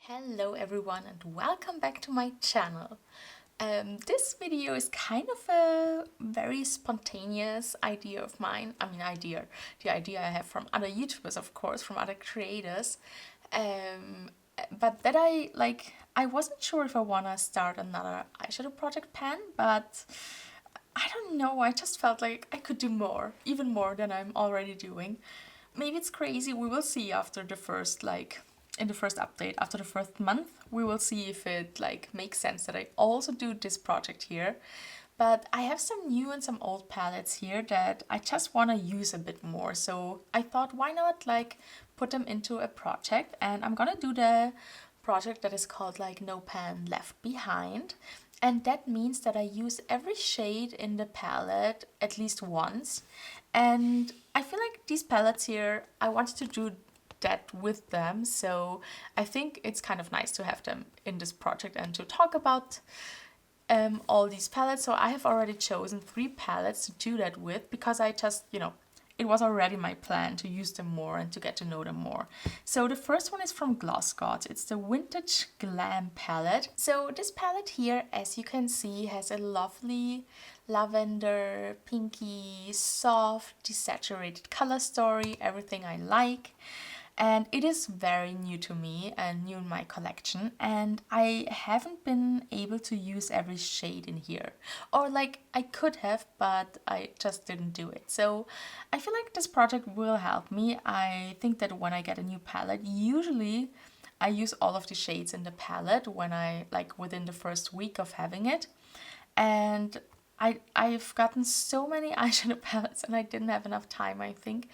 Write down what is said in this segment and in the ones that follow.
Hello everyone and welcome back to my channel. This video is kind of a very spontaneous idea of mine. The idea I have from other YouTubers, of course, from other creators. Um, but that I wasn't sure if I wanna start another eyeshadow project pan, but I don't know, I just felt like I could do more, even more than I'm already doing. Maybe it's crazy, we will see after the first in the first update, after the first month, we will see if it makes sense that I also do this project here. But I have some new and some old palettes here that I just want to use a bit more. So I thought, why not put them into a project? And I'm gonna do the project that is called No Pan Left Behind. And that means that I use every shade in the palette at least once. And I feel like these palettes here, I wanted to do that with them, so I think it's kind of nice to have them in this project and to talk about all these palettes. So I have already chosen 3 palettes to do that with because I just, it was already my plan to use them more and to get to know them more. So the first one is from Gloss God. It's the Vintage Glam palette. So this palette here, as you can see, has a lovely lavender, pinky, soft, desaturated color story, everything I like. And it is very new to me and new in my collection, and I haven't been able to use every shade in here. Or I could have, but I just didn't do it. So I feel like this project will help me. I think that when I get a new palette, usually I use all of the shades in the palette when I within the first week of having it. And I've gotten so many eyeshadow palettes and I didn't have enough time, I think.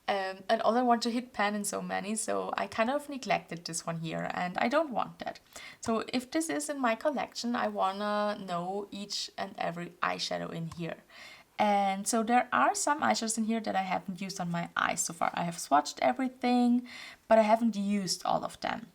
And also I want to hit pan in so many, so I kind of neglected this one here and I don't want that. So if this is in my collection, I wanna know each and every eyeshadow in here. And so there are some eyeshadows in here that I haven't used on my eyes so far. I have swatched everything, but I haven't used all of them.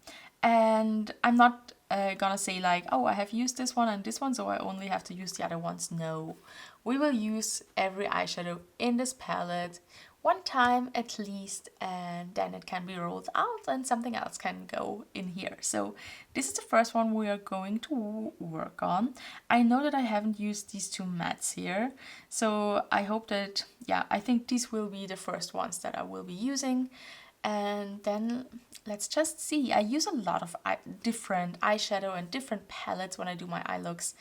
And I'm not gonna say oh, I have used this one and this one, so I only have to use the other ones. No, we will use every eyeshadow in this palette one time at least, and then it can be rolled out and something else can go in here. So this is the first one we are going to work on. I know that I haven't used these 2 mattes here, so I hope that, yeah, I think these will be the first ones that I will be using. And then let's just see. I use a lot of different eyeshadow and different palettes when I do my eye looks.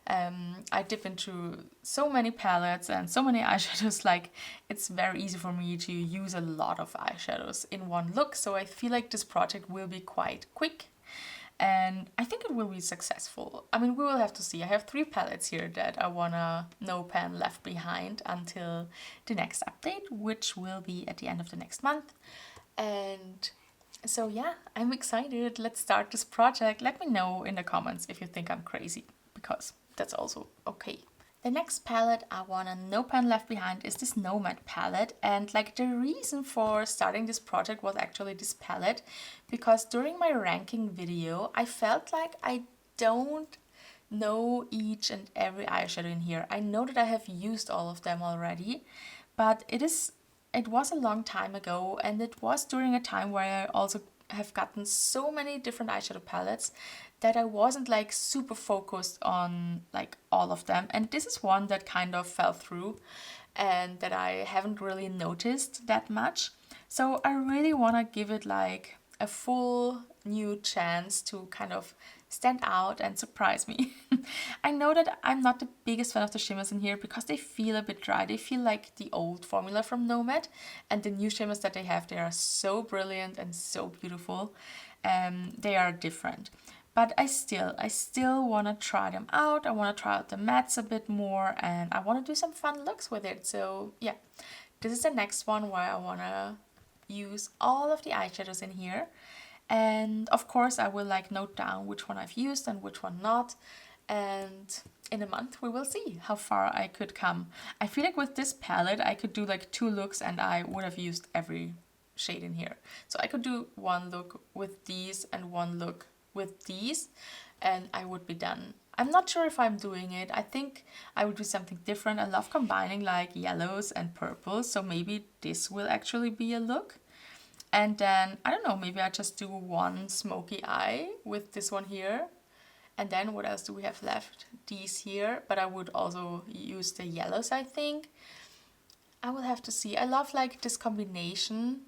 I dip into so many palettes and so many eyeshadows, it's very easy for me to use a lot of eyeshadows in one look, so I feel like this project will be quite quick and I think it will be successful. I mean, we will have to see. I have 3 palettes here that I wanna no pan left behind until the next update, which will be at the end of the next month. And so yeah, I'm excited. Let's start this project. Let me know in the comments if you think I'm crazy, because that's also okay. The next palette I wanna no pan left behind is this Nomad palette, and the reason for starting this project was actually this palette, because during my ranking video I felt like I don't know each and every eyeshadow in here. I know that I have used all of them already, but it was a long time ago, and it was during a time where I also have gotten so many different eyeshadow palettes that I wasn't super focused on all of them. And this is one that kind of fell through and that I haven't really noticed that much. So I really want to give it a full new chance to kind of stand out and surprise me. I know that I'm not the biggest fan of the shimmers in here because they feel a bit dry. They feel like the old formula from Nomad, and the new shimmers that they have, they are so brilliant and so beautiful. They are different. But I still want to try them out. I want to try out the mattes a bit more and I want to do some fun looks with it. So yeah, this is the next one where I want to use all of the eyeshadows in here. And of course I will note down which one I've used and which one not. And in a month we will see how far I could come. I feel like with this palette I could do 2 looks and I would have used every shade in here. So I could do 1 look with these and 1 look with these and I would be done. I'm not sure if I'm doing it. I think I would do something different. I love combining yellows and purples, so maybe this will actually be a look. And then, I don't know, maybe I just do one smoky eye with this one here. And then what else do we have left? These here, but I would also use the yellows, I think. I will have to see. I love like this combination,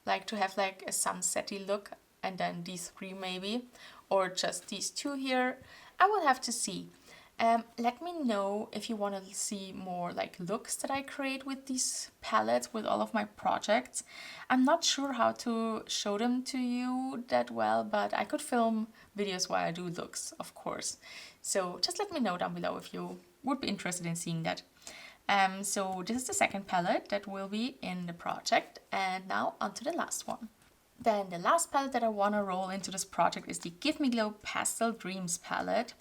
like to have like a sunsetty look, and then these three maybe, or just these two here. I will have to see. Let me know if you want to see more like looks that I create with these palettes, with all of my projects. I'm not sure how to show them to you that well, but I could film videos while I do looks, of course. So just let me know down below if you would be interested in seeing that. So this is the second palette that will be in the project, and now onto the last one. Then the last palette that I want to roll into this project is the Give Me Glow Pastel Dreams palette.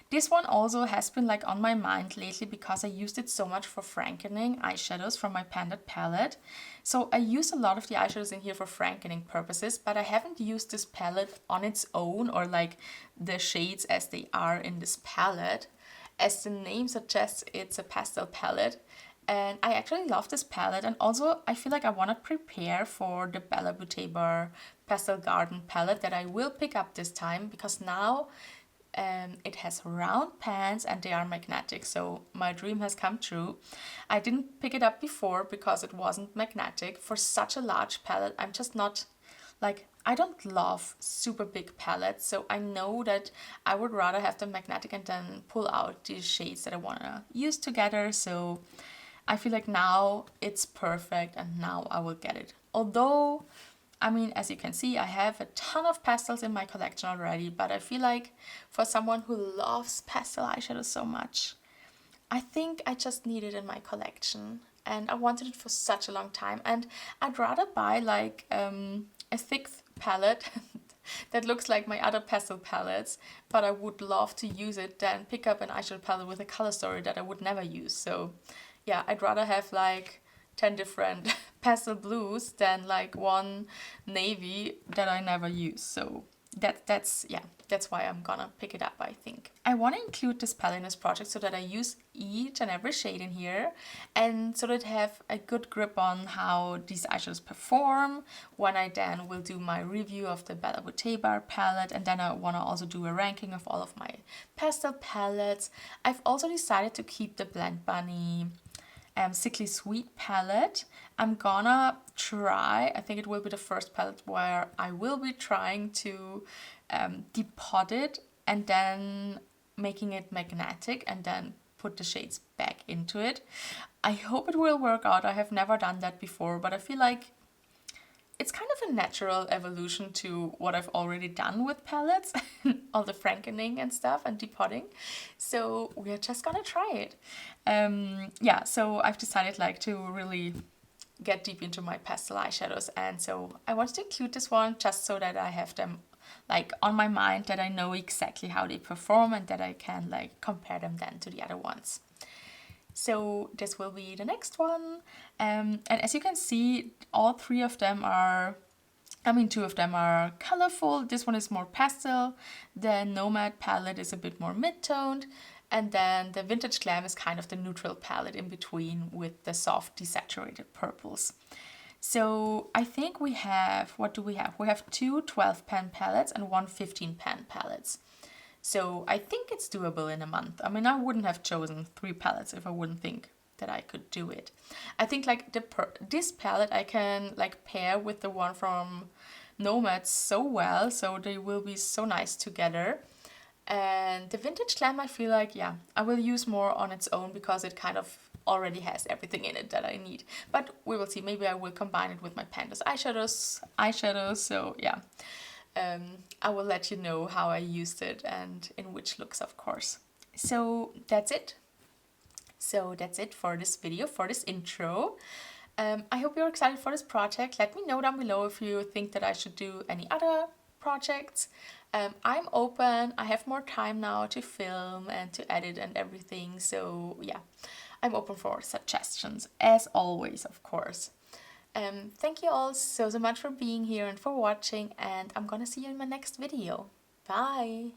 This one also has been like on my mind lately because I used it so much for Frankening eyeshadows from my Pandit palette. So I use a lot of the eyeshadows in here for Frankening purposes, but I haven't used this palette on its own, or like the shades as they are in this palette. As the name suggests, it's a pastel palette. And I actually love this palette, and also I feel like I want to prepare for the Bella Beauté Bar Pastel Garden palette that I will pick up this time, because now it has round pans and they are magnetic, so my dream has come true. I didn't pick it up before because it wasn't magnetic. For such a large palette, I'm just not, like, I don't love super big palettes, so I know that I would rather have them magnetic and then pull out these shades that I want to use together. So I feel like now it's perfect, and now I will get it. Although, I mean, as you can see, I have a ton of pastels in my collection already, but I feel like for someone who loves pastel eyeshadows so much, I think I just need it in my collection. And I wanted it for such a long time, and I'd rather buy like a thick palette that looks like my other pastel palettes, but I would love to use it than pick up an eyeshadow palette with a color story that I would never use. So yeah, I'd rather have like 10 different pastel blues than like one navy that I never use. So that's why I'm gonna pick it up, I think. I want to include this palette in this project so that I use each and every shade in here, and so that I have a good grip on how these eyeshadows perform when I then will do my review of the Bella Beauté Bar palette. And then I want to also do a ranking of all of my pastel palettes. I've also decided to keep the Blend Bunny Sickly Sweet palette. I'm gonna try, I think it will be the first palette where I will be trying to depot it and then making it magnetic and then put the shades back into it. I hope it will work out. I have never done that before, but I feel like it's kind of a natural evolution to what I've already done with palettes, all the Frankening and stuff and depotting. So we're just gonna try it. Yeah, so I've decided like to really get deep into my pastel eyeshadows, and so I wanted to include this one just so that I have them like on my mind, that I know exactly how they perform and that I can like compare them then to the other ones. So this will be the next one. And as you can see, all three of them are, I mean, two of them are colorful. This one is more pastel. The Nomad palette is a bit more mid-toned. And then the Vintage Glam is kind of the neutral palette in between with the soft desaturated purples. So I think we have, what do we have? We have two 12-pan palettes and one 15-pan palettes. So I think it's doable in a month. I mean, I wouldn't have chosen 3 palettes if I wouldn't think that I could do it. I think like this palette I can like pair with the one from Nomad so well, so they will be so nice together. And the Vintage Glam, I feel like, yeah, I will use more on its own because it kind of already has everything in it that I need. But we will see. Maybe I will combine it with my Pandas eyeshadows. So yeah, I will let you know how I used it and in which looks, of course. So that's it. So that's it for this video, for this intro. I hope you're excited for this project. Let me know down below if you think that I should do any other projects. I'm open. I have more time now to film and to edit and everything. So yeah, I'm open for suggestions as always, of course. Thank you all so much for being here and for watching, and I'm gonna see you in my next video. Bye!